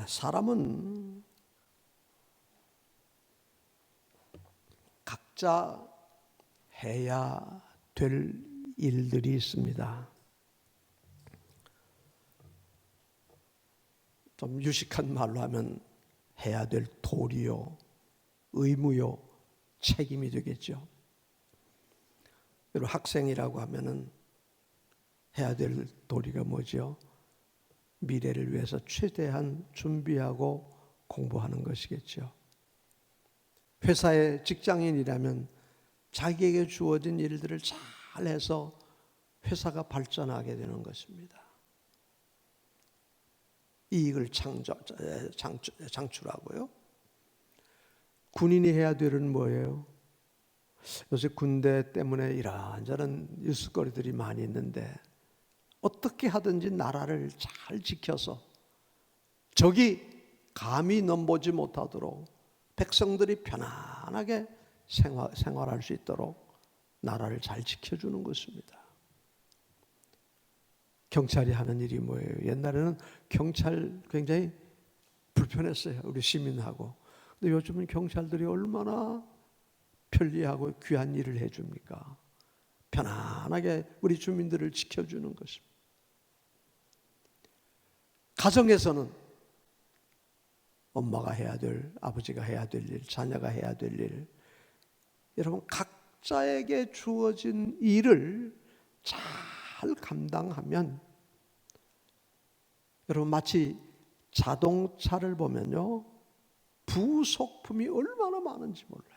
사람은 각자 해야 될 일들이 있습니다. 좀 유식한 말로 하면 해야 될 도리요, 의무요, 책임이 되겠죠. 그리고 학생이라고 하면은 해야 될 도리가 뭐죠? 미래를 위해서 최대한 준비하고 공부하는 것이겠죠. 회사의 직장인이라면 자기에게 주어진 일들을 잘해서 회사가 발전하게 되는 것입니다. 이익을 창출하고요. 군인이 해야 될 일은 뭐예요? 요새 군대 때문에 이런저런 뉴스거리들이 많이 있는데 어떻게 하든지 나라를 잘 지켜서 적이 감히 넘보지 못하도록 백성들이 편안하게 생활할 수 있도록 나라를 잘 지켜주는 것입니다. 경찰이 하는 일이 뭐예요? 옛날에는 경찰 굉장히 불편했어요. 우리 시민하고. 근데 요즘은 경찰들이 얼마나 편리하고 귀한 일을 해줍니까? 편안하게 우리 주민들을 지켜주는 것입니다. 가정에서는 엄마가 해야 될, 아버지가 해야 될 일, 자녀가 해야 될 일, 여러분 각자에게 주어진 일을 잘 감당하면, 여러분 마치 자동차를 보면요, 부속품이 얼마나 많은지 몰라요.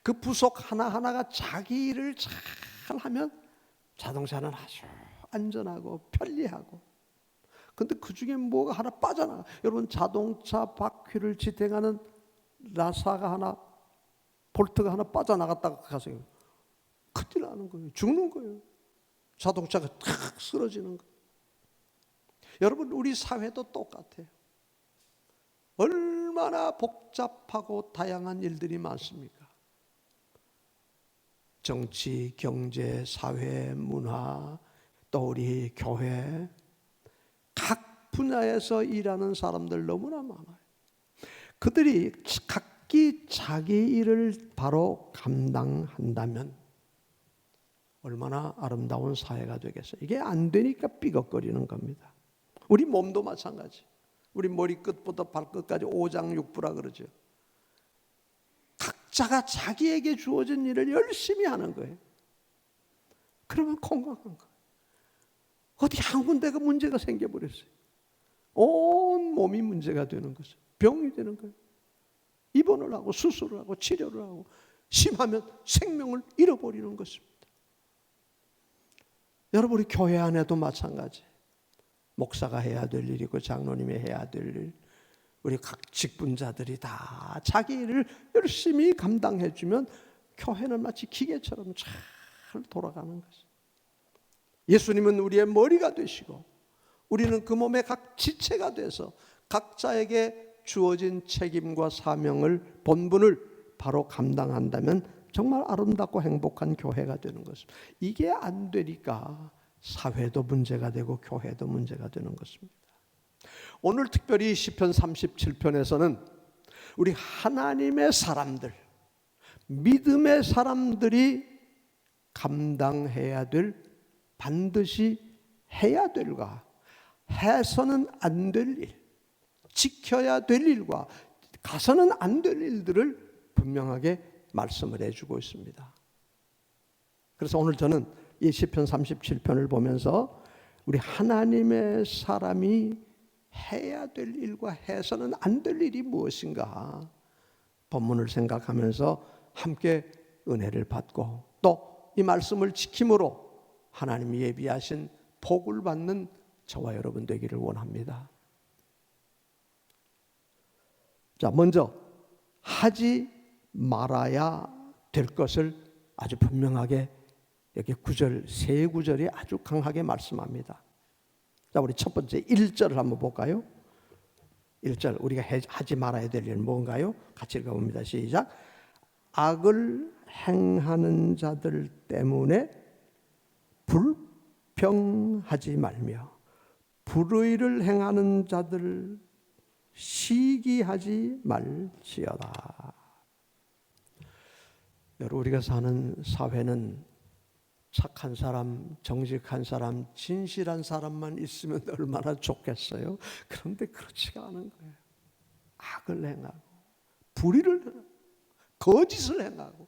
그 부속 하나하나가 자기 일을 잘 하면 자동차는 아주 안전하고 편리하고, 근데 그 중에 뭐가 하나 빠져나가. 여러분 자동차 바퀴를 지탱하는 나사가 하나, 볼트가 하나 빠져나갔다가 가세요. 큰일 나는 거예요. 죽는 거예요. 자동차가 탁 쓰러지는 거예요. 여러분 우리 사회도 똑같아요. 얼마나 복잡하고 다양한 일들이 많습니까? 정치, 경제, 사회, 문화, 또 우리 교회, 각 분야에서 일하는 사람들 너무나 많아요. 그들이 각기 자기 일을 바로 감당한다면 얼마나 아름다운 사회가 되겠어요. 이게 안 되니까 삐걱거리는 겁니다. 우리 몸도 마찬가지. 우리 머리끝부터 발끝까지 오장육부라 그러죠. 각자가 자기에게 주어진 일을 열심히 하는 거예요. 그러면 건강한 거예요. 어디 한 군데가 문제가 생겨버렸어요. 온 몸이 문제가 되는 것이에요. 병이 되는 거예요. 입원을 하고 수술을 하고 치료를 하고 심하면 생명을 잃어버리는 것입니다. 여러분 우리 교회 안에도 마찬가지. 목사가 해야 될 일이고 장로님이 해야 될 일, 우리 각 직분자들이 다 자기 일을 열심히 감당해주면 교회는 마치 기계처럼 잘 돌아가는 것이에요. 예수님은 우리의 머리가 되시고 우리는 그 몸의 각 지체가 돼서 각자에게 주어진 책임과 사명을, 본분을 바로 감당한다면 정말 아름답고 행복한 교회가 되는 것입니다. 이게 안 되니까 사회도 문제가 되고 교회도 문제가 되는 것입니다. 오늘 특별히 시편 37편에서는 우리 하나님의 사람들, 믿음의 사람들이 감당해야 될, 반드시 해야 될과 해서는 안 될 일, 지켜야 될 일과 가서는 안 될 일들을 분명하게 말씀을 해주고 있습니다. 그래서 오늘 저는 이 시편 37편을 보면서 우리 하나님의 사람이 해야 될 일과 해서는 안 될 일이 무엇인가 본문을 생각하면서 함께 은혜를 받고 또 이 말씀을 지킴으로 하나님이 예비하신 복을 받는 저와 여러분 되기를 원합니다. 자, 먼저 하지 말아야 될 것을 아주 분명하게 여기 세 구절이 아주 강하게 말씀합니다. 자, 우리 첫 번째 1절을 한번 볼까요? 1절 우리가 하지 말아야 될 일은 뭔가요? 같이 읽어봅니다. 시작. 악을 행하는 자들 때문에 불평하지 말며 불의를 행하는 자들 시기하지 말지어다. 여러분, 우리가 사는 사회는 착한 사람, 정직한 사람, 진실한 사람만 있으면 얼마나 좋겠어요. 그런데 그렇지가 않은 거예요. 악을 행하고 불의를 행하고 거짓을 행하고,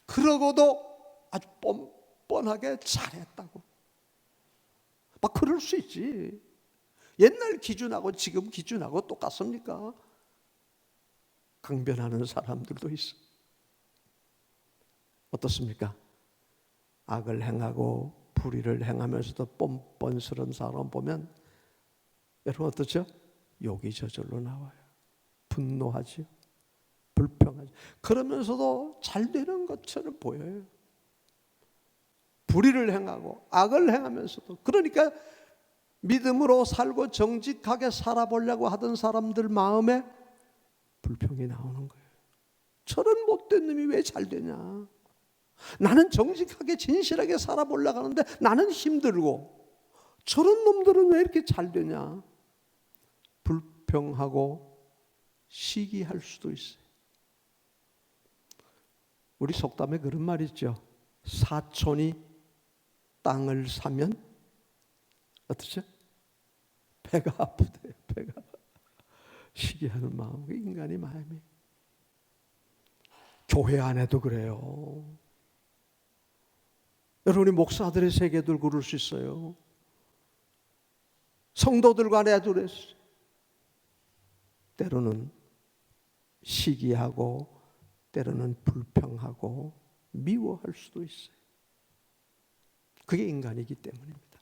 그러고도 아주 뻔뻔하게 잘했다고. 막 그럴 수 있지. 옛날 기준하고 지금 기준하고 똑같습니까? 강변하는 사람들도 있어. 어떻습니까? 악을 행하고 불의를 행하면서도 뻔뻔스러운 사람 보면 여러분 어떻죠? 욕이 저절로 나와요. 분노하죠. 불평하죠. 그러면서도 잘 되는 것처럼 보여요. 불의를 행하고 악을 행하면서도. 그러니까 믿음으로 살고 정직하게 살아보려고 하던 사람들 마음에 불평이 나오는 거예요. 저런 못된 놈이 왜 잘 되냐? 나는 정직하게 진실하게 살아보려고 하는데 나는 힘들고 저런 놈들은 왜 이렇게 잘 되냐? 불평하고 시기할 수도 있어요. 우리 속담에 그런 말이 있죠. 사촌이 땅을 사면 어떻죠? 배가 아프대요. 배가 시기하는 마음, 인간의 마음이. 교회 안에도 그래요. 여러분이 목사들의 세계들 그럴 수 있어요. 성도들 간에도 그랬어요. 때로는 시기하고 때로는 불평하고 미워할 수도 있어요. 그게 인간이기 때문입니다.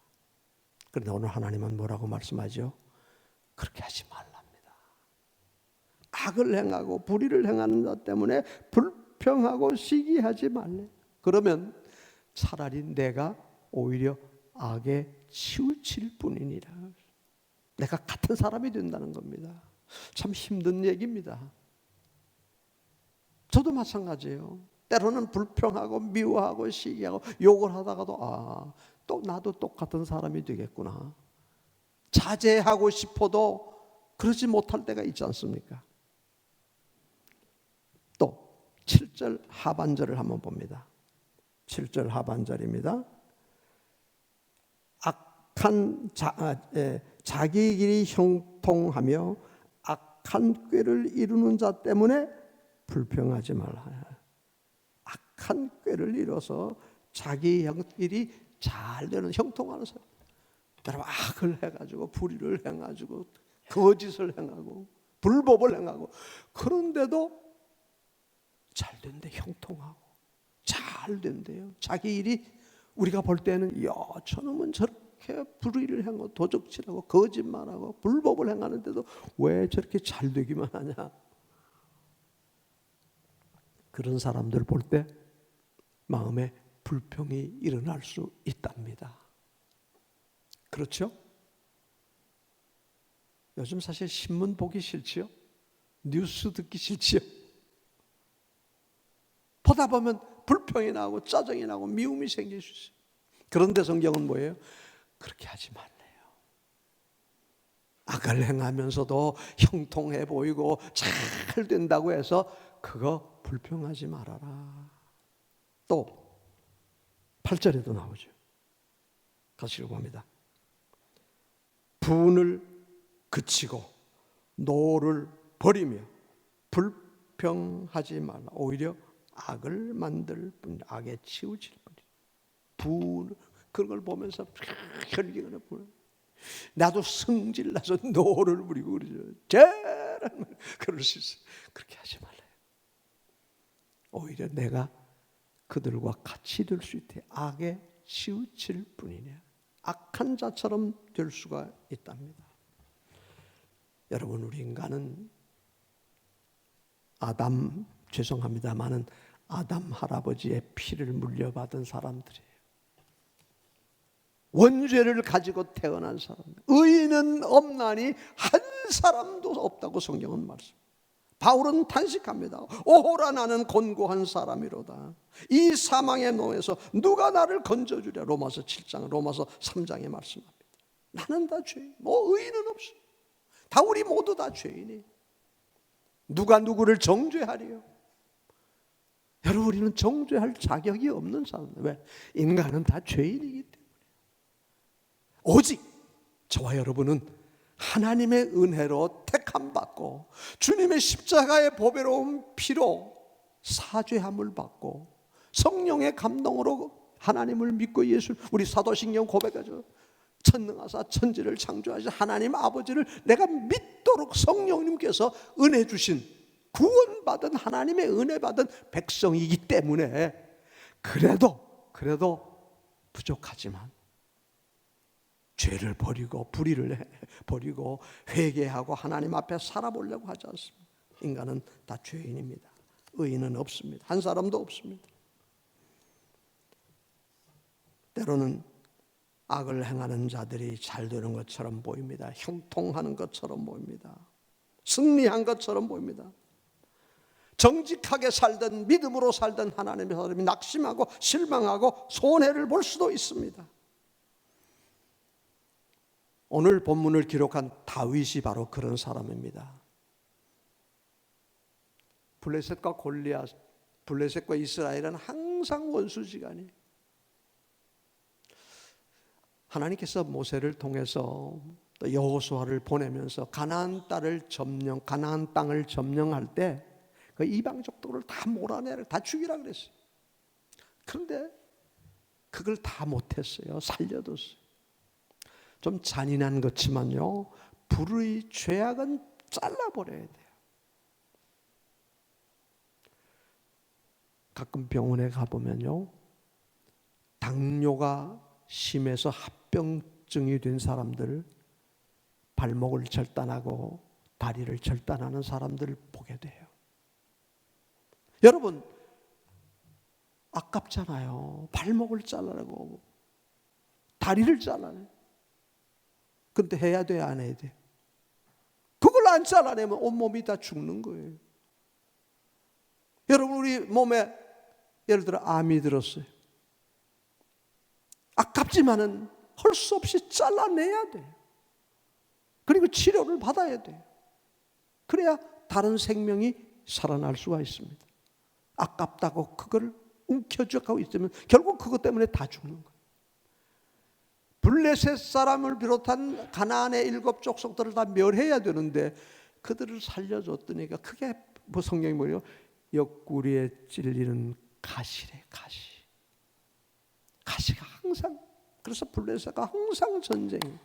그런데 오늘 하나님은 뭐라고 말씀하죠? 그렇게 하지 말랍니다. 악을 행하고 불의를 행하는 자 때문에 불평하고 시기하지 말래. 그러면 차라리 내가 오히려 악에 치우칠 뿐이니라. 내가 같은 사람이 된다는 겁니다. 참 힘든 얘기입니다. 저도 마찬가지예요. 때로는 불평하고 미워하고 시기하고 욕을 하다가도 또 나도 똑같은 사람이 되겠구나. 자제하고 싶어도 그러지 못할 때가 있지 않습니까? 또 7절 하반절을 한번 봅니다. 7절 하반절입니다. 자기 길이 형통하며 악한 꾀를 이루는 자 때문에 불평하지 말라. 악한 꾀를 이뤄서 자기 길이 잘 되는 형통하는 사람. 여러분, 악을 해가지고 불의를 행가지고 거짓을 행하고 불법을 행하고 그런데도 잘 된대. 형통하고 잘 된대요. 자기 일이 우리가 볼 때는 저놈은 저렇게 불의를 행하고 도적질하고 거짓말하고 불법을 행하는데도 왜 저렇게 잘 되기만 하냐. 그런 사람들 볼 때 마음에 불평이 일어날 수 있답니다. 그렇죠? 요즘 사실 신문 보기 싫지요? 뉴스 듣기 싫지요? 보다 보면 불평이 나고 짜증이 나고 미움이 생길 수 있어요. 그런데 성경은 뭐예요? 그렇게 하지 말래요. 악을 행하면서도 형통해 보이고 잘 된다고 해서 그거 불평하지 말아라. 또 8절에도 나오죠. 같이 읽어봅니다. 분을 그치고 노를 버리며 불평하지 말라. 오히려 악을 만들 뿐, 악에 치우칠 뿐이야. 분, 그런 걸 보면서 혈기가 나쁘네. 나도 성질나서 노를 부리고 그러죠. 죄라는 말, 그럴 수 있어요. 그렇게 하지 말래요. 오히려 내가 그들과 같이 될 수 있대. 악에 치우칠 뿐이냐. 악한 자처럼 될 수가 있답니다. 여러분, 우리 인간은 죄송합니다만은 아담 할아버지의 피를 물려받은 사람들이에요. 원죄를 가지고 태어난 사람. 의인은 없나니 한 사람도 없다고 성경은 말씀합니다. 바울은 탄식합니다. 오호라 나는 곤고한 사람이로다. 이 사망의 노에서 누가 나를 건져주랴. 로마서 7장, 로마서 3장에 말씀합니다. 나는 다 죄인. 뭐 의인은 없어. 다 우리 모두 다 죄인이. 누가 누구를 정죄하리요? 여러분, 우리는 정죄할 자격이 없는 사람. 왜? 인간은 다 죄인이기 때문에. 오직 저와 여러분은 하나님의 은혜로 택함받고 주님의 십자가의 보배로운 피로 사죄함을 받고 성령의 감동으로 하나님을 믿고 예수, 우리 사도신경 고백하죠. 천능하사 천지를 창조하신 하나님 아버지를 내가 믿도록 성령님께서 은혜 주신, 구원받은 하나님의 은혜 받은 백성이기 때문에 그래도 부족하지만 죄를 버리고 불의를 버리고 회개하고 하나님 앞에 살아보려고 하지 않습니다. 인간은 다 죄인입니다. 의인은 없습니다. 한 사람도 없습니다. 때로는 악을 행하는 자들이 잘 되는 것처럼 보입니다. 형통하는 것처럼 보입니다. 승리한 것처럼 보입니다. 정직하게 살던, 믿음으로 살던 하나님의 사람이 낙심하고 실망하고 손해를 볼 수도 있습니다. 오늘 본문을 기록한 다윗이 바로 그런 사람입니다. 블레셋과 골리앗, 블레셋과 이스라엘은 항상 원수지간이. 하나님께서 모세를 통해서 또 여호수아를 보내면서 가나안 땅을 점령할 때 그 이방 족속을 다 몰아내라, 다 죽이라 그랬어요. 그런데 그걸 다 못했어요. 살려뒀어요. 좀 잔인한 것지만요, 불의 죄악은 잘라버려야 돼요. 가끔 병원에 가보면요, 당뇨가 심해서 합병증이 된 사람들, 발목을 절단하고 다리를 절단하는 사람들을 보게 돼요. 여러분, 아깝잖아요. 발목을 잘라내고 다리를 잘라내. 근데 해야 돼요, 안 해야 돼요? 그걸 안 잘라내면 온몸이 다 죽는 거예요. 여러분, 우리 몸에 예를 들어 암이 들었어요. 아깝지만은 할 수 없이 잘라내야 돼요. 그리고 치료를 받아야 돼요. 그래야 다른 생명이 살아날 수가 있습니다. 아깝다고 그걸 움켜쥐고 있으면 결국 그것 때문에 다 죽는 거예요. 블레셋 사람을 비롯한 가나안의 7 족속들을 다 멸해야 되는데 그들을 살려줬더니까 그게 뭐 성경이 뭐예요? 옆구리에 찔리는 가시래, 가시. 가시가 항상, 그래서 블레셋과 항상 전쟁이.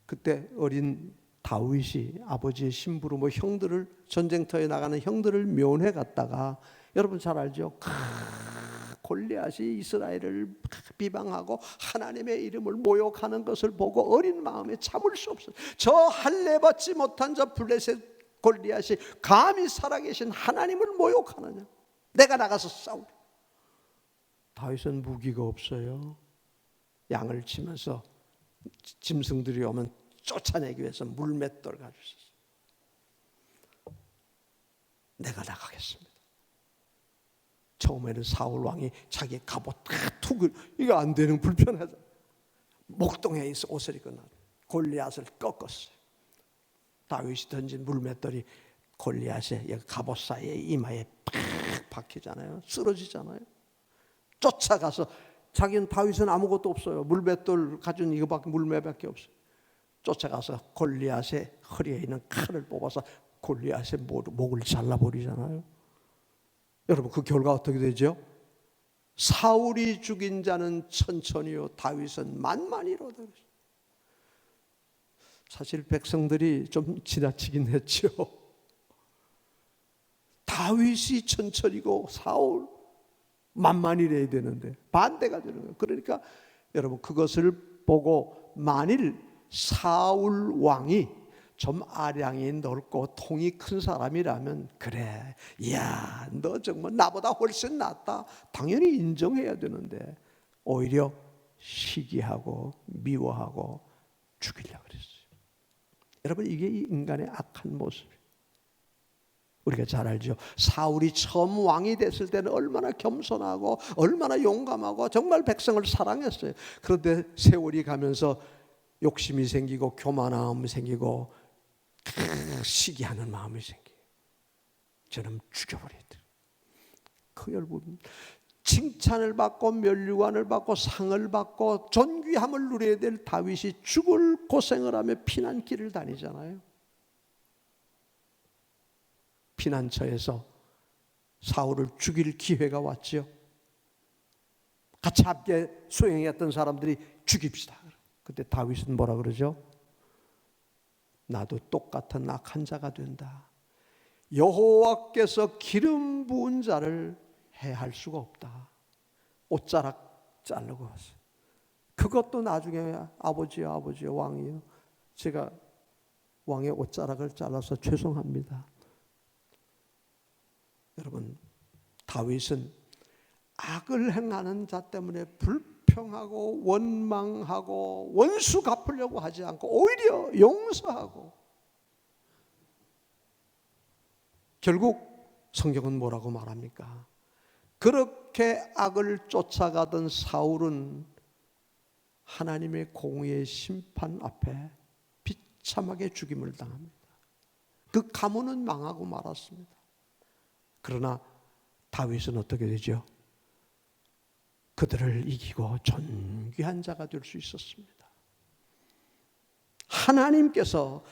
그때 어린 다윗이 아버지의 신부로 뭐 형들을, 전쟁터에 나가는 형들을 면회 갔다가, 여러분 잘 알죠? 골리앗이 이스라엘을 비방하고 하나님의 이름을 모욕하는 것을 보고 어린 마음에 참을 수 없어요. 저 할례 받지 못한 저 블레셋 골리앗이 감히 살아계신 하나님을 모욕하느냐? 내가 나가서 싸우려. 다윗은 무기가 없어요. 양을 치면서 짐승들이 오면 쫓아내기 위해서 물맷돌 가지고 있었어요. 내가 나가겠습니다. 처음에는 사울 왕이 자기 갑옷 툭을, 이거 안 되는, 불편하다. 목동에 있어 옷을 입고 나 골리앗을 꺾었어요. 다윗이 던진 물맷돌이 골리앗의 갑옷 사이에 이마에 팍 박히잖아요. 쓰러지잖아요. 쫓아가서, 자기는 다윗은 아무것도 없어요. 물맷돌 가진 이거밖에, 물맷밖에 없어요. 쫓아가서 골리앗의 허리에 있는 칼을 뽑아서 골리앗의 목을 잘라버리잖아요. 여러분, 그 결과 어떻게 되죠? 사울이 죽인 자는 천천히요, 다윗은 만만히로다. 사실 백성들이 좀 지나치긴 했죠. 다윗이 천천히고 사울 만만히래야 되는데 반대가 되는 거예요. 그러니까 여러분, 그것을 보고 만일 사울 왕이 좀 아량이 넓고 통이 큰 사람이라면, 그래, 야, 너 정말 나보다 훨씬 낫다, 당연히 인정해야 되는데 오히려 시기하고 미워하고 죽이려고 그랬어요. 여러분, 이게 이 인간의 악한 모습이에요. 우리가 잘 알죠. 사울이 처음 왕이 됐을 때는 얼마나 겸손하고 얼마나 용감하고 정말 백성을 사랑했어요. 그런데 세월이 가면서 욕심이 생기고 교만함이 생기고 시기하는 마음이 생겨요. 저는 죽여버렸더라. 그 열분 칭찬을 받고 면류관을 받고 상을 받고 존귀함을 누려야 될 다윗이 죽을 고생을 하며 피난길을 다니잖아요. 피난처에서 사울을 죽일 기회가 왔죠. 같이 함께 수행했던 사람들이 죽입시다. 그때 다윗은 뭐라 그러죠? 나도 똑같은 악한 자가 된다. 여호와께서 기름 부은 자를 해할 수가 없다. 옷자락 자르고 왔어요. 그것도 나중에 아버지요 왕이요, 제가 왕의 옷자락을 잘라서 죄송합니다. 여러분, 다윗은 악을 행하는 자 때문에 불평하고 원망하고 원수 갚으려고 하지 않고 오히려 용서하고, 결국 성경은 뭐라고 말합니까? 그렇게 악을 쫓아가던 사울은 하나님의 공의의 심판 앞에 비참하게 죽임을 당합니다. 그 가문은 망하고 말았습니다. 그러나 다윗은 어떻게 되죠? 그들을 이기고 존귀한 자가 될 수 있었습니다. 하나님께서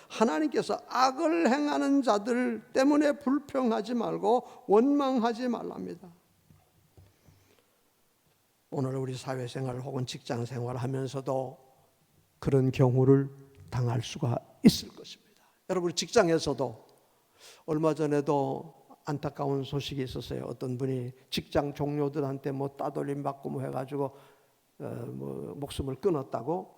악을 행하는 자들 때문에 불평하지 말고 원망하지 말랍니다. 오늘 우리 사회생활 혹은 직장생활 하면서도 그런 경우를 당할 수가 있을 것입니다. 여러분, 직장에서도 얼마 전에도 안타까운 소식이 있었어요. 어떤 분이 직장 동료들한테 뭐 따돌림 받고 뭐 해가지고 목숨을 끊었다고.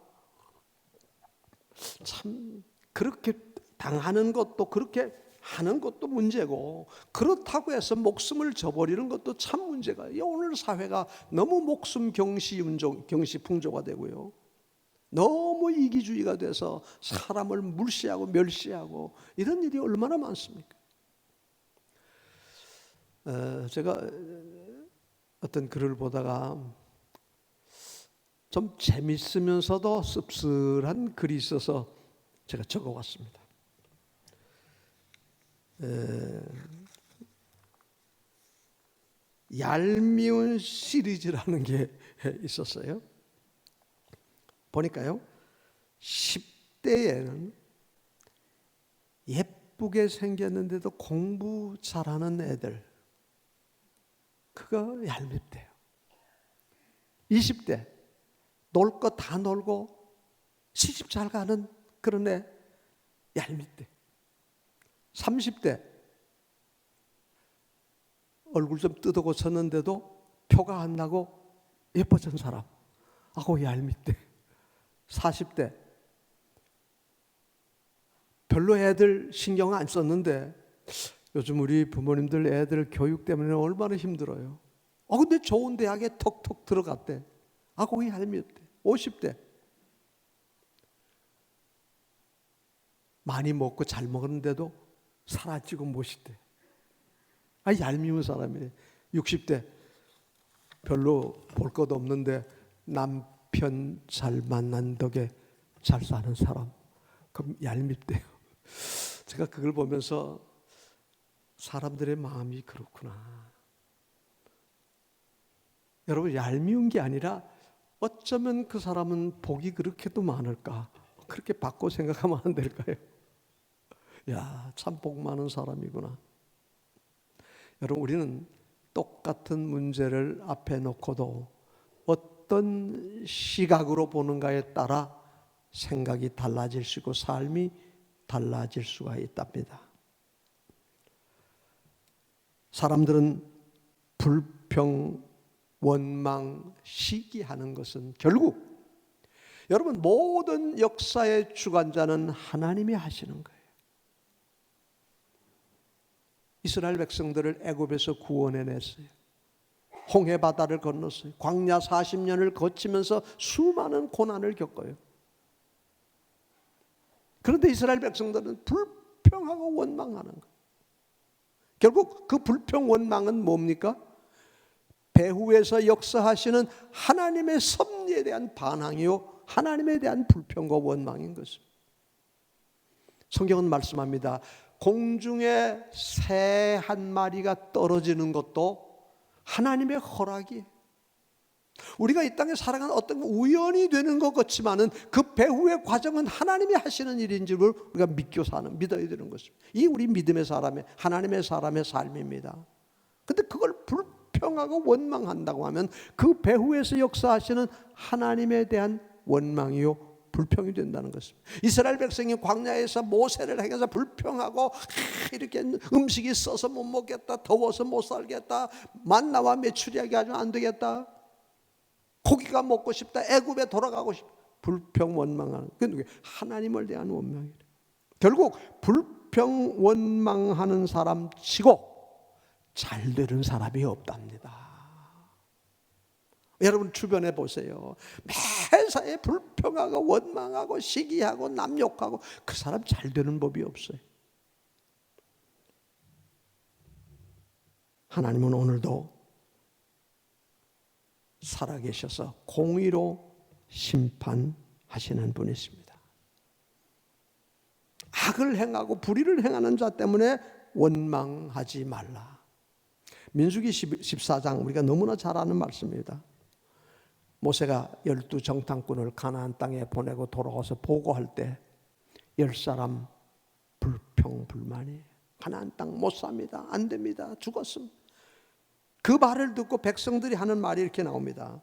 참, 그렇게 당하는 것도, 그렇게 하는 것도 문제고, 그렇다고 해서 목숨을 저버리는 것도 참 문제가. 오늘 사회가 너무 목숨 경시 풍조가 되고요, 너무 이기주의가 돼서 사람을 물시하고 멸시하고 이런 일이 얼마나 많습니까? 제가 어떤 글을 보다가 좀 재밌으면서도 씁쓸한 글이 있어서 제가 적어왔습니다. 얄미운 시리즈라는 게 있었어요. 보니까요, 10대에는 예쁘게 생겼는데도 공부 잘하는 애들, 그거 얄밉대요. 20대 놀 거 다 놀고 시집 잘 가는 그런 애 얄밉대. 30대 얼굴 좀 뜯어 고쳤는데도 표가 안 나고 예뻐진 사람, 아고 얄밉대. 40대 별로 애들 신경 안 썼는데 요즘 우리 부모님들 애들 교육 때문에 얼마나 힘들어요. 근데 좋은 대학에 톡톡 들어갔대. 아고 얄밉대. 50대 많이 먹고 잘 먹었는데도 살아찌고 멋있대. 얄미운 사람이네. 60대 별로 볼 것 없는데 남편 잘 만난 덕에 잘 사는 사람, 그럼 얄밉대요. 제가 그걸 보면서 사람들의 마음이 그렇구나. 여러분, 얄미운 게 아니라 어쩌면 그 사람은 복이 그렇게도 많을까, 그렇게 바꿔 생각하면 안 될까요? 야, 참 복 많은 사람이구나. 여러분, 우리는 똑같은 문제를 앞에 놓고도 어떤 시각으로 보는가에 따라 생각이 달라질 수 있고 삶이 달라질 수가 있답니다. 사람들은 불평, 원망, 시기하는 것은 결국 여러분, 모든 역사의 주관자는 하나님이 하시는 거예요. 이스라엘 백성들을 애굽에서 구원해냈어요. 홍해 바다를 건넜어요. 광야 40년을 거치면서 수많은 고난을 겪어요. 그런데 이스라엘 백성들은 불평하고 원망하는 거예요. 결국 그 불평 원망은 뭡니까? 배후에서 역사하시는 하나님의 섭리에 대한 반항이요, 하나님에 대한 불평과 원망인 것입니다. 성경은 말씀합니다. 공중에 새 한 마리가 떨어지는 것도 하나님의 허락이에요. 우리가 이 땅에 살아가는 어떤 우연이 되는 것 같지만은 그 배후의 과정은 하나님이 하시는 일인 줄 우리가 믿어야 되는 것입니다. 이 우리 믿음의 사람의, 하나님의 사람의 삶입니다. 근데 그걸 불평하고 원망한다고 하면 그 배후에서 역사하시는 하나님에 대한 원망이요, 불평이 된다는 것입니다. 이스라엘 백성이 광야에서 모세를 향해서 불평하고 이렇게 음식이 써서 못 먹겠다, 더워서 못 살겠다, 만나와 메추리하게 하면 안 되겠다, 고기가 먹고 싶다, 애굽에 돌아가고 싶다, 불평 원망하는 그 하나님을 대한 원망이래. 결국 불평 원망하는 사람 치고 잘 되는 사람이 없답니다. 여러분 주변에 보세요. 매사에 불평하고 원망하고 시기하고 남욕하고 그 사람 잘 되는 법이 없어요. 하나님은 오늘도 살아계셔서 공의로 심판하시는 분이십니다. 악을 행하고 불의를 행하는 자 때문에 원망하지 말라. 민수기 14장 우리가 너무나 잘 아는 말씀입니다. 모세가 12 정탐꾼을 가나안 땅에 보내고 돌아와서 보고할 때 10사람 불평불만이 가나안 땅 못 삽니다, 안 됩니다, 죽었습니다. 그 말을 듣고 백성들이 하는 말이 이렇게 나옵니다.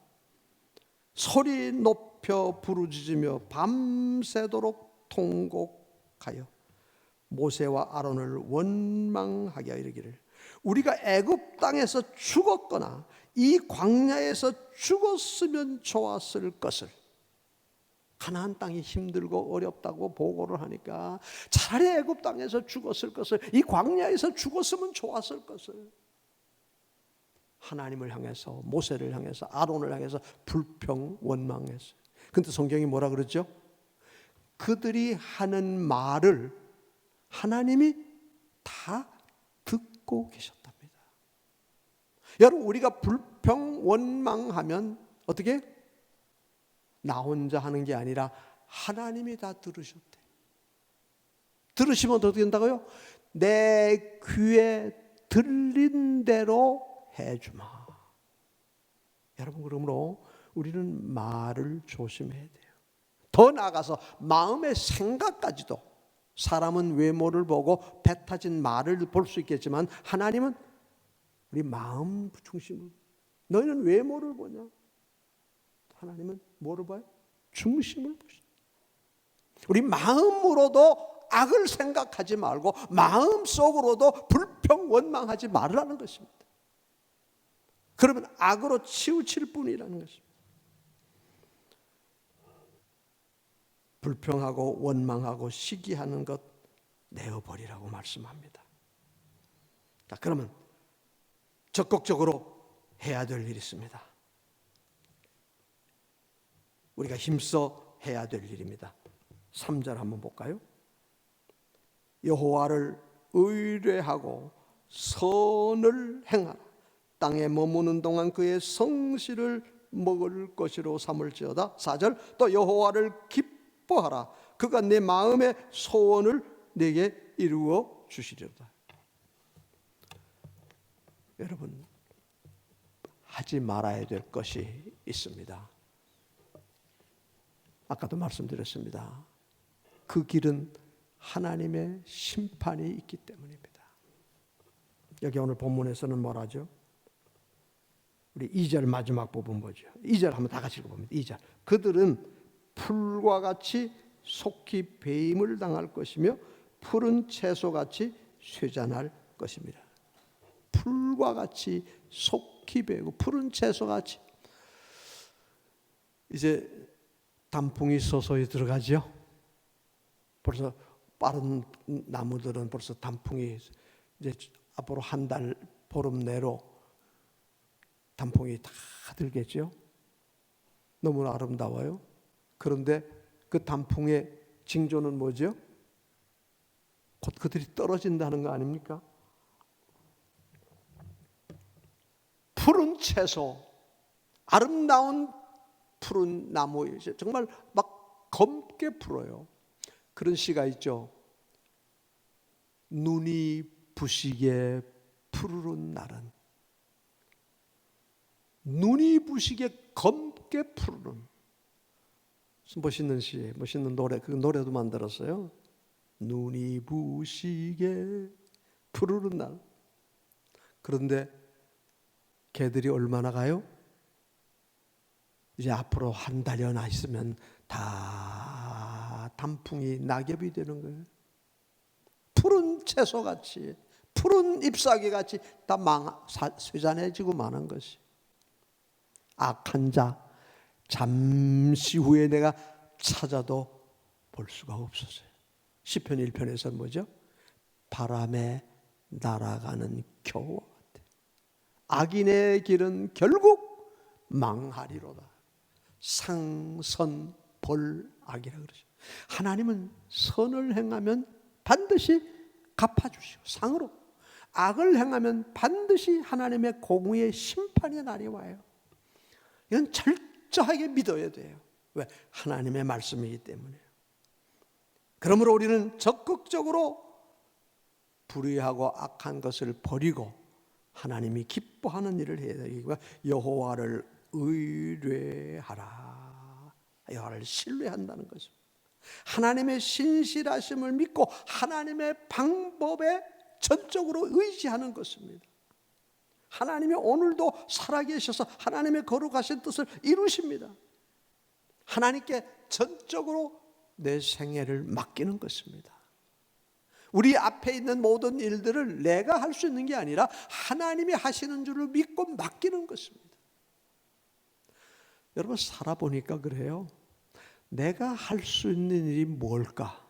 소리 높여 부르짖으며 밤새도록 통곡하여 모세와 아론을 원망하게 하여 이르기를 우리가 애굽 땅에서 죽었거나 이 광야에서 죽었으면 좋았을 것을. 가나안 땅이 힘들고 어렵다고 보고를 하니까 차라리 애굽 땅에서 죽었을 것을, 이 광야에서 죽었으면 좋았을 것을 하나님을 향해서, 모세를 향해서, 아론을 향해서 불평 원망했어요. 근데 성경이 뭐라 그러죠? 그들이 하는 말을 하나님이 다 듣고 계셨답니다. 여러분, 우리가 불평 원망하면 어떻게? 나 혼자 하는 게 아니라 하나님이 다 들으셨대. 들으시면 어떻게 된다고요? 내 귀에 들린 대로 해주마. 여러분, 그러므로 우리는 말을 조심해야 돼요. 더 나아가서 마음의 생각까지도, 사람은 외모를 보고 배 타진 말을 볼 수 있겠지만 하나님은 우리 마음 중심을, 너희는 외모를 보냐? 하나님은 뭐를 봐요? 중심을 보시죠. 우리 마음으로도 악을 생각하지 말고 마음속으로도 불평 원망하지 말라는 것입니다. 그러면 악으로 치우칠 뿐이라는 것입니다. 불평하고 원망하고 시기하는 것 내어버리라고 말씀합니다. 자, 그러면 적극적으로 해야 될 일이 있습니다. 우리가 힘써 해야 될 일입니다. 3절 한번 볼까요? 여호와를 의뢰하고 선을 행하라. 땅에 머무는 동안 그의 성실을 먹을 것으로 삼을지어다. 4절 또 여호와를 기뻐하라. 그가 내 마음의 소원을 내게 이루어 주시리로다. 여러분, 하지 말아야 될 것이 있습니다. 아까도 말씀드렸습니다. 그 길은 하나님의 심판이 있기 때문입니다. 여기 오늘 본문에서는 뭐라죠? 우리 2절 마지막 부분 보죠. 2절 한번 다 같이 읽어봅니다. 2절 그들은 풀과 같이 속히 배임을 당할 것이며 푸른 채소같이 쇠잔할 것입니다. 풀과 같이 속히 베고 푸른 채소같이. 이제 단풍이 서서히 들어가죠. 벌써 빠른 나무들은 벌써 단풍이 이제 앞으로 한 달 보름 내로 단풍이 다 들겠죠. 너무나 아름다워요. 그런데 그 단풍의 징조는 뭐죠? 곧 그들이 떨어진다는 거 아닙니까? 푸른 채소, 아름다운 푸른 나무, 정말 막 검게 푸르요. 그런 시가 있죠. 눈이 부시게 푸르른 날은, 눈이 부시게 검게 푸르른, 멋있는 시, 멋있는 노래, 그 노래도 만들었어요. 눈이 부시게 푸르른 날. 그런데 개들이 얼마나 가요? 이제 앞으로 한 달여나 있으면 다 단풍이 낙엽이 되는 거예요. 푸른 채소같이, 푸른 잎사귀같이 다 쇠잔해지고 마는 것이. 악한 자, 잠시 후에 내가 찾아도 볼 수가 없었어요. 시편 1편에서는 뭐죠? 바람에 날아가는 겨와 같아. 악인의 길은 결국 망하리로다. 상선벌악이라 그러죠. 하나님은 선을 행하면 반드시 갚아주시고 상으로, 악을 행하면 반드시 하나님의 공의의 심판의 날이 와요. 이건 철저하게 믿어야 돼요. 왜? 하나님의 말씀이기 때문에. 그러므로 우리는 적극적으로 불의하고 악한 것을 버리고 하나님이 기뻐하는 일을 해야 되고, 여호와를 의뢰하라. 여호와를 신뢰한다는 것입니다. 하나님의 신실하심을 믿고 하나님의 방법에 전적으로 의지하는 것입니다. 하나님이 오늘도 살아계셔서 하나님의 거룩하신 뜻을 이루십니다. 하나님께 전적으로 내 생애를 맡기는 것입니다. 우리 앞에 있는 모든 일들을 내가 할 수 있는 게 아니라 하나님이 하시는 줄을 믿고 맡기는 것입니다. 여러분, 살아보니까 그래요. 내가 할 수 있는 일이 뭘까?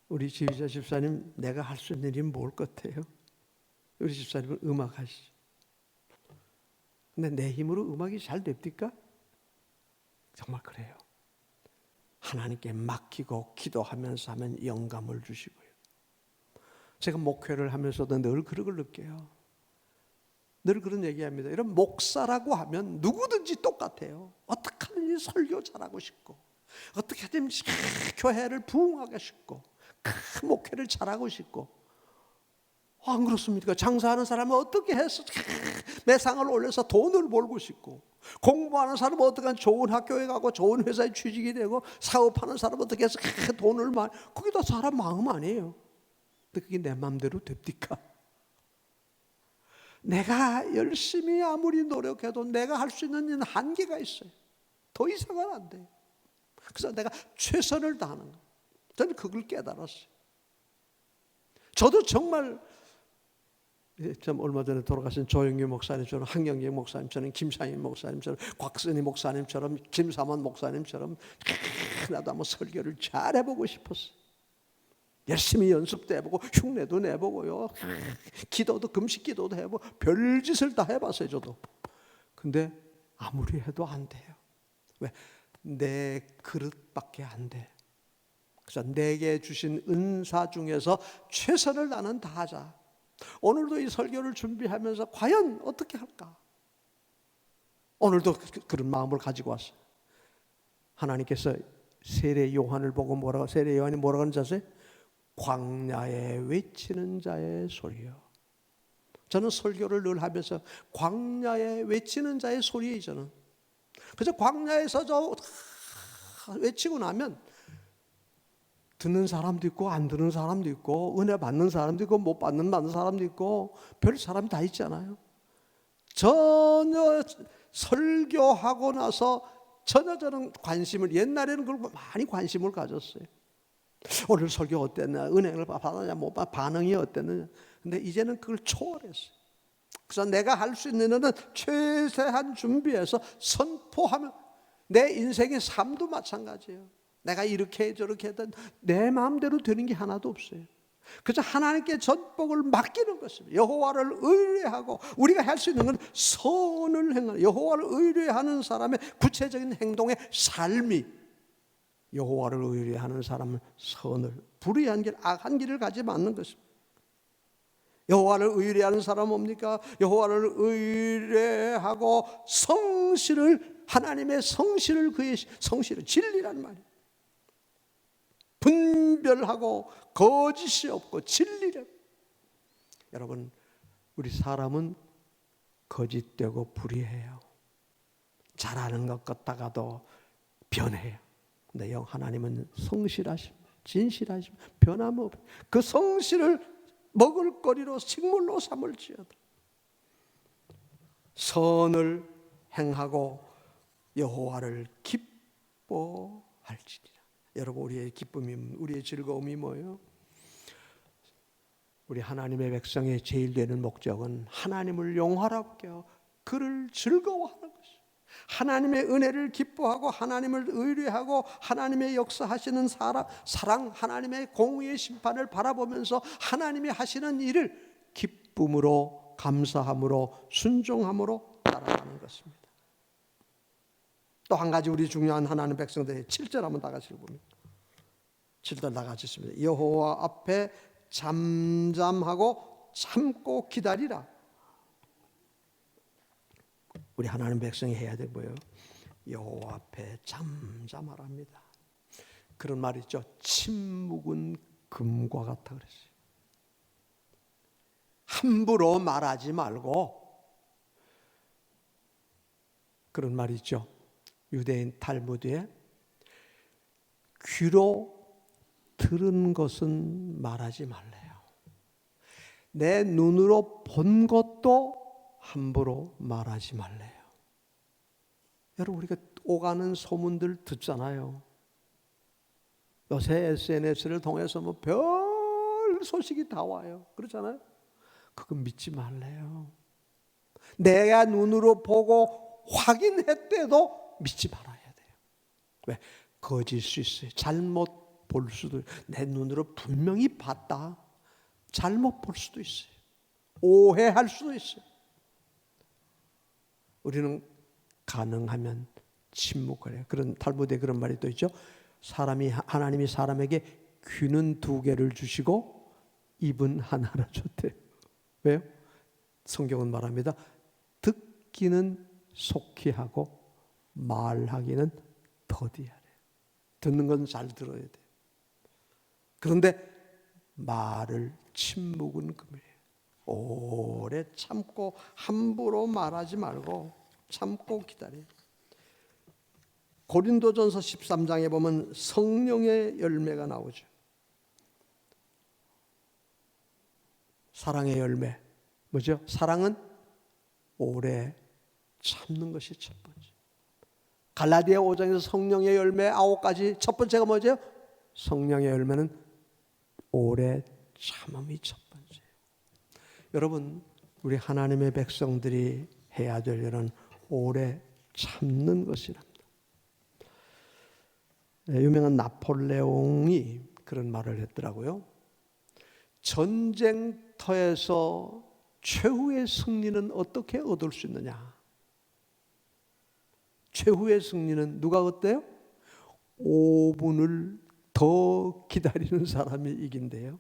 우리 지휘자 집사님, 내가 할 수 있는 일이 뭘 같아요? 우리 집사님은 음악 하시죠. 근데 내 힘으로 음악이 잘 됩니까? 정말 그래요. 하나님께 맡기고 기도하면서 하면 영감을 주시고요. 제가 목회를 하면서도 늘 그런 걸 느껴요. 늘 그런 얘기합니다. 이런 목사라고 하면 누구든지 똑같아요. 어떻게 하든지 설교 잘하고 싶고, 어떻게 하든지 교회를 부흥하고 싶고, 큰 목회를 잘하고 싶고. 안 그렇습니까? 장사하는 사람은 어떻게 해서 매상을 올려서 돈을 벌고 싶고, 공부하는 사람은 어떻게 하면 좋은 학교에 가고 좋은 회사에 취직이 되고, 사업하는 사람은 어떻게 해서 돈을 많이, 그게 다 사람 마음 아니에요. 근데 그게 내 마음대로 됩니까? 내가 열심히 아무리 노력해도 내가 할 수 있는 일은 한계가 있어요. 더 이상은 안 돼요. 그래서 내가 최선을 다하는 거예요. 저는 그걸 깨달았어요. 저도 정말, 참 얼마 전에 돌아가신 조영규 목사님처럼, 한경재 목사님처럼, 김상인 목사님처럼, 곽선희 목사님처럼, 김삼원 목사님처럼 나도 한번 설교를 잘 해보고 싶었어요. 열심히 연습도 해보고 흉내도 내보고요, 기도도, 금식 기도도 해보고 별짓을 다 해봤어요. 저도. 근데 아무리 해도 안 돼요. 왜? 내 그릇밖에 안 돼. 그래서 내게 주신 은사 중에서 최선을 나는 다하자. 오늘도 이 설교를 준비하면서 과연 어떻게 할까? 오늘도 그런 마음을 가지고 왔어요. 하나님께서 세례 요한을 보고 세례 요한이 뭐라고 하는지 아세요? 광야에 외치는 자의 소리요. 저는 설교를 늘 하면서 광야에 외치는 자의 소리예요. 저는 그래서 광야에서 저 외치고 나면 듣는 사람도 있고 안 듣는 사람도 있고, 은혜 받는 사람도 있고 못 받는 사람도 있고, 별 사람이 다 있잖아요. 전혀 설교하고 나서 전혀 저는 관심을, 옛날에는 그걸 많이 관심을 가졌어요. 오늘 설교 어땠나, 은혜를 받았냐, 못 받았냐, 반응이 어땠느냐. 근데 이제는 그걸 초월했어요. 그래서 내가 할 수 있는 일은 최대한 준비해서 선포하면, 내 인생의 삶도 마찬가지예요. 내가 이렇게 저렇게 했던 내 마음대로 되는 게 하나도 없어요. 그래서 하나님께 전복을 맡기는 것입니다. 여호와를 의뢰하고, 우리가 할 수 있는 건 선을 행하는, 여호와를 의뢰하는 사람의 구체적인 행동의 삶이, 여호와를 의뢰하는 사람은 선을, 불의한 길, 악한 길을 가지 않는 것입니다. 여호와를 의뢰하는 사람 뭡니까? 여호와를 의뢰하고 성실을, 하나님의 성실을, 그의 성실을, 진리란 말이에요. 분별하고 거짓이 없고 진리를. 여러분, 우리 사람은 거짓되고 불의해요. 잘하는 것 같다가도 변해요. 근데 하나님은 성실하십니다. 진실하십니다. 변함없. 그 성실을 먹을거리로 식물로 삼을지어다. 선을 행하고 여호와를 기뻐할지니라. 여러분, 우리의 기쁨이, 우리의 즐거움이 뭐예요? 우리 하나님의 백성의 제일 되는 목적은 하나님을 영화롭게 하고 그를 즐거워하는 것이에요. 하나님의 은혜를 기뻐하고 하나님을 의뢰하고 하나님의 역사하시는 사랑, 하나님의 공의의 심판을 바라보면서 하나님이 하시는 일을 기쁨으로, 감사함으로, 순종함으로 따라가는 것입니다. 또 한 가지 우리 중요한 하나님 백성들의 7절 한번 다 같이 읽어봅니다. 7절 다 같이 읽습니다. 여호와 앞에 잠잠하고 참고 기다리라. 우리 하나님 백성이 해야 될 뭐예요? 여호와 앞에 잠잠하랍니다. 그런 말 있죠. 침묵은 금과 같다 그랬어요. 함부로 말하지 말고, 그런 말 있죠. 유대인 탈무드에 귀로 들은 것은 말하지 말래요. 내 눈으로 본 것도 함부로 말하지 말래요. 여러분, 우리가 오가는 소문들 듣잖아요. 요새 SNS를 통해서 뭐 별 소식이 다 와요. 그렇잖아요. 그거 믿지 말래요. 내가 눈으로 보고 확인했대도 믿지 말아야 돼요. 왜? 거짓일 수 있어요. 잘못 볼 수도, 내 눈으로 분명히 봤다. 잘못 볼 수도 있어요. 오해할 수도 있어요. 우리는 가능하면 침묵을 해요. 그런 탈무드에 그런 말이 또 있죠. 하나님이 사람에게 귀는 2개를 주시고 입은 하나를 줬대요. 왜요? 성경은 말합니다. 듣기는 속히 하고 말하기는 더디하래. 듣는 건 잘 들어야 돼요. 그런데 말을, 침묵은 금이에요. 오래 참고 함부로 말하지 말고 참고 기다려. 고린도전서 13장에 보면 성령의 열매가 나오죠. 사랑의 열매 뭐죠? 사랑은 오래 참는 것이 첫 번째. 갈라디아 5장에서 성령의 열매 9가지, 첫 번째가 뭐죠? 성령의 열매는 오래 참음이 첫 번째예요. 여러분, 우리 하나님의 백성들이 해야 될 일은 오래 참는 것이랍니다. 유명한 나폴레옹이 그런 말을 했더라고요. 전쟁터에서 최후의 승리는 어떻게 얻을 수 있느냐? 최후의 승리는 누가 얻대요? 5분을 더 기다리는 사람이 이긴대요.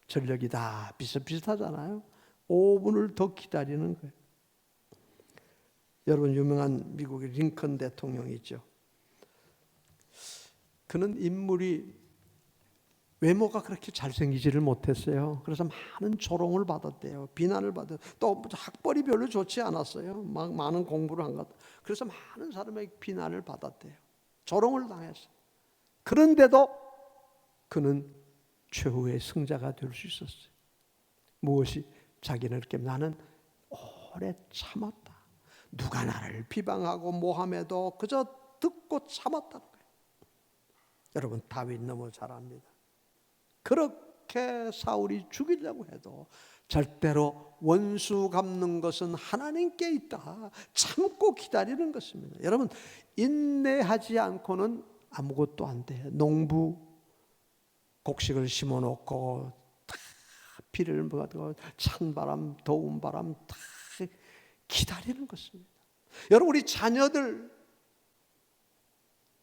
전력이 다 비슷비슷하잖아요. 5분을 더 기다리는 거예요. 여러분, 유명한 미국의 링컨 대통령이 있죠. 그는 인물이 외모가 그렇게 잘생기지를 못했어요. 그래서 많은 조롱을 받았대요. 비난을 받았대요. 또 학벌이 별로 좋지 않았어요. 막 많은 공부를 한 것. 그래서 많은 사람에게 비난을 받았대요. 조롱을 당했어요. 그런데도 그는 최후의 승자가 될 수 있었어요. 무엇이? 자기는 이렇게 나는 오래 참았다. 누가 나를 비방하고 모함해도 그저 듣고 참았다는 거예요. 여러분, 다윗 너무 잘 압니다. 그렇게 사울이 죽이려고 해도 절대로 원수 갚는 것은 하나님께 있다. 참고 기다리는 것입니다. 여러분, 인내하지 않고는 아무것도 안 돼요. 농부 곡식을 심어놓고 다 비를 맞고 찬바람, 더운 바람 다 기다리는 것입니다. 여러분, 우리 자녀들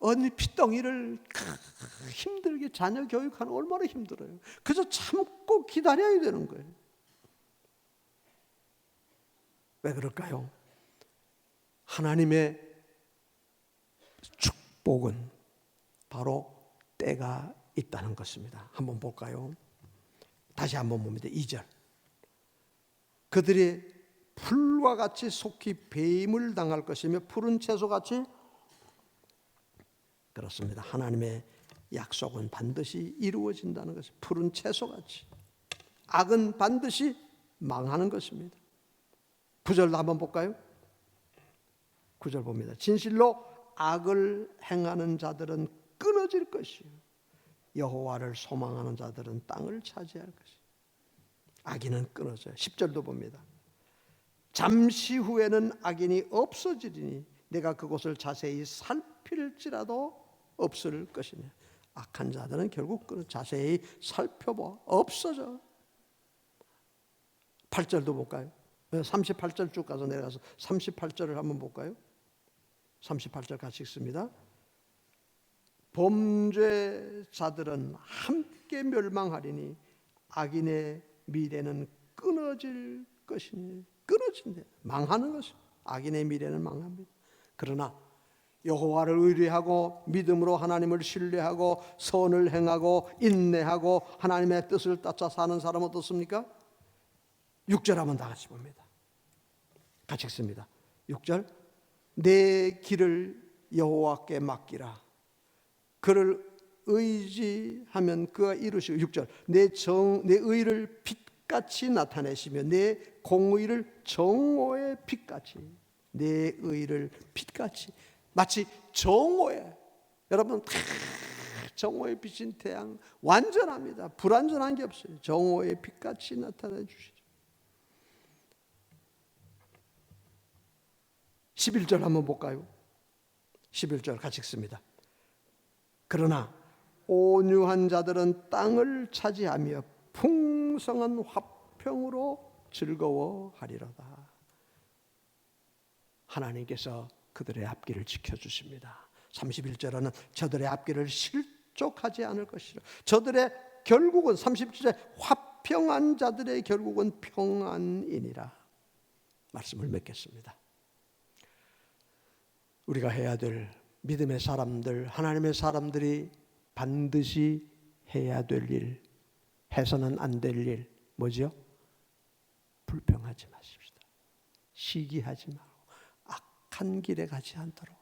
언니 핏덩이를 힘들게 자녀 교육하는 얼마나 힘들어요. 그래서 참고 기다려야 되는 거예요. 왜 그럴까요? 하나님의 축복은 바로 때가 있다는 것입니다. 한번 볼까요? 다시 한번 봅니다. 2절. 그들이 풀과 같이 속히 배임을 당할 것이며 푸른 채소같이, 그렇습니다. 하나님의 약속은 반드시 이루어진다는 것이 푸른 채소같이, 악은 반드시 망하는 것입니다. 9절도 한번 볼까요? 9절 봅니다. 진실로 악을 행하는 자들은 끊어질 것이요 여호와를 소망하는 자들은 땅을 차지할 것이요. 악인은 끊어져요. 10절도 봅니다. 잠시 후에는 악인이 없어지리니 내가 그곳을 자세히 살필지라도 없을 것이냐. 악한 자들은 결국 자세히 살펴봐 없어져. 8절도 볼까요? 38절 쭉 가서 내려가서 38절을 한번 볼까요? 38절 같이 읽습니다. 범죄자들은 함께 멸망하리니 악인의 미래는 끊어질 것이니, 끊어진대, 망하는 것이. 악인의 미래는 망합니다. 그러나 여호와를 의뢰하고 믿음으로 하나님을 신뢰하고 선을 행하고 인내하고 하나님의 뜻을 따라 사는 사람은 어떻습니까? 6절 한번 다 같이 봅니다. 같이 읽습니다. 6절. 내 길을 여호와께 맡기라. 그를 의지하면 그가 이루시고. 6절. 내 의를 빛같이 나타내시며 내 공의를 정오의 빛같이. 내 의를 빛같이. 마치 정오에, 여러분 정오에 비친 태양 완전합니다. 불완전한 게 없어요. 정오의 빛같이 나타내 주시죠. 11절 한번 볼까요? 11절 같이 읽습니다. 그러나 온유한 자들은 땅을 차지하며 풍성한 화평으로 즐거워하리로다. 하나님께서 그들의 앞길을 지켜주십니다. 31절에는 저들의 앞길을 실족하지 않을 것이라. 저들의 결국은 37절에 화평한 자들의 결국은 평안이니라. 말씀을 맺겠습니다. 우리가 해야 될, 믿음의 사람들, 하나님의 사람들이 반드시 해야 될 일, 해서는 안 될 일 뭐죠? 불평하지 마십시다. 시기하지 말고 악한 길에 가지 않도록.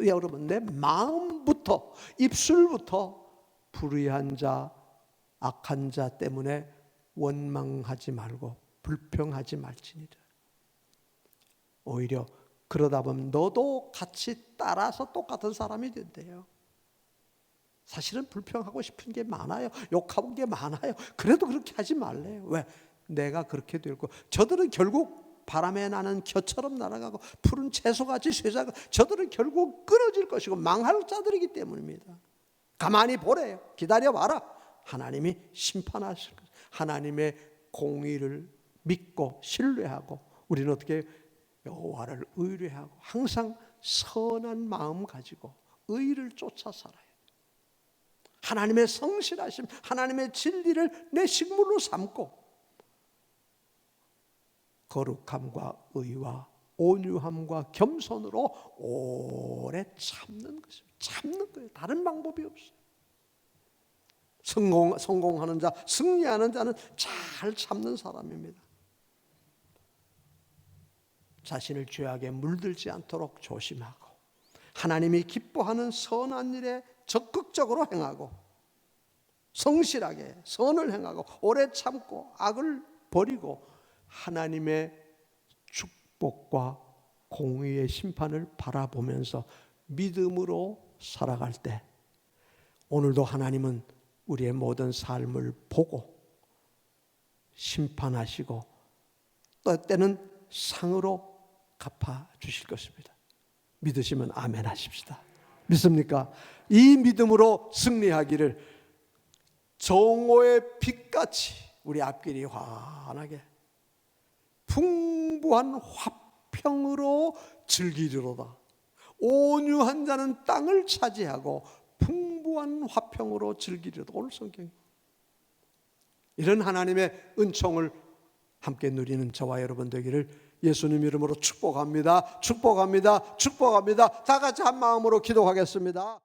여러분, 내 마음부터, 입술부터 불의한 자, 악한 자 때문에 원망하지 말고 불평하지 말지니라. 오히려 그러다 보면 너도 같이 따라서 똑같은 사람이 된대요. 사실은 불평하고 싶은 게 많아요. 욕하는 게 많아요. 그래도 그렇게 하지 말래요. 왜? 내가 그렇게 되고, 저들은 결국 바람에 나는 겨처럼 날아가고 푸른 채소같이 쇠자가, 저들은 결국 끊어질 것이고 망할 자들이기 때문입니다. 가만히 보래요. 기다려봐라. 하나님이 심판하실 것. 하나님의 공의를 믿고 신뢰하고 우리는 어떻게 여호와를 의뢰하고 항상 선한 마음 가지고 의를 쫓아 살아요. 하나님의 성실하심, 하나님의 진리를 내 식물로 삼고 거룩함과 의와 온유함과 겸손으로 오래 참는 것입니다. 참는 거예요. 다른 방법이 없어요. 성공하는 자, 승리하는 자는 잘 참는 사람입니다. 자신을 죄악에 물들지 않도록 조심하고 하나님이 기뻐하는 선한 일에 적극적으로 행하고 성실하게 선을 행하고 오래 참고 악을 버리고 하나님의 축복과 공의의 심판을 바라보면서 믿음으로 살아갈 때 오늘도 하나님은 우리의 모든 삶을 보고 심판하시고 또 때는 상으로 갚아주실 것입니다. 믿으시면 아멘 하십시다. 믿습니까? 이 믿음으로 승리하기를 정오의 빛같이 우리 앞길이 환하게 풍부한 화평으로 즐기리로다. 온유한 자는 땅을 차지하고 풍부한 화평으로 즐기리로다. 오늘 성경 이런 하나님의 은총을 함께 누리는 저와 여러분 되기를 예수님 이름으로 축복합니다. 축복합니다. 축복합니다. 다 같이 한 마음으로 기도하겠습니다.